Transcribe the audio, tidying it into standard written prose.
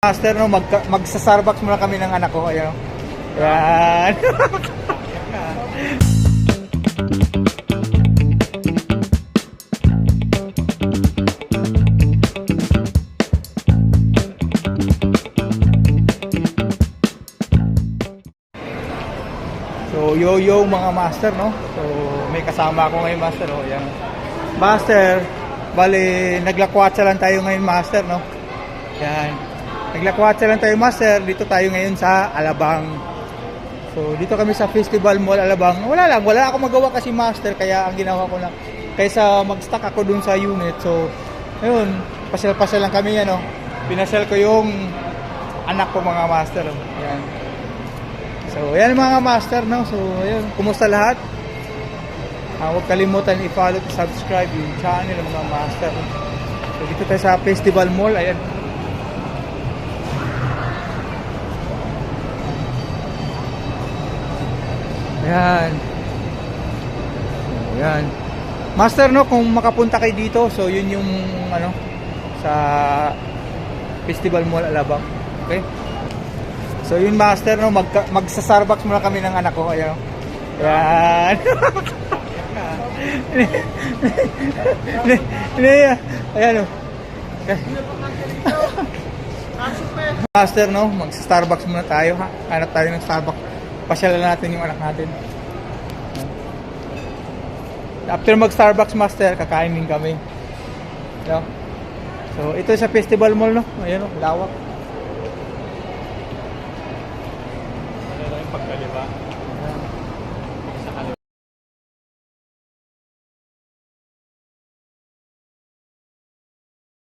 Master, no, magsa-Starbucks muna kami ng anak ko. Ayan. Yan. So, yo mga master, no? So, may kasama ako ngayon, master, oh. Ayan. Master, bali, naglakwatsa lang tayo ngayon, master, no? Yan. Naglakwatsa lang tayo, master. Dito tayo ngayon sa Alabang. So, dito kami sa Festival Mall, Alabang. Wala ako magawa kasi, master. Kaya ang ginawa ko lang, kaysa mag-stock ako dun sa unit. So, ayun, pasyal-pasyal lang kami, ano. Pinasyal ko yung anak ko, mga master. Yan. So, yan mga master, no. So, ayun, kumusta lahat? Huwag kalimutan i-follow at subscribe yung channel ng mga master. So, dito tayo sa Festival Mall. Ayan. Ayan. Ayan. Master, no, kung makapunta kayo dito, so yun yung ano sa Festival Mall Alabang. Okay? So yun, master, no, magsa-Starbucks muna kami ng anak ko. Ayan. Ayan. Ayan, oh. Master, no, magsa-Starbucks muna tayo, ha. Hanap tayo ng Starbucks. Pasyalan natin yung anak natin. After mag-Starbucks, master, kakain din kami. No? So, ito sa Festival Mall, no? Ayan, no? Lawak. Ano lang yung pagkaliwa?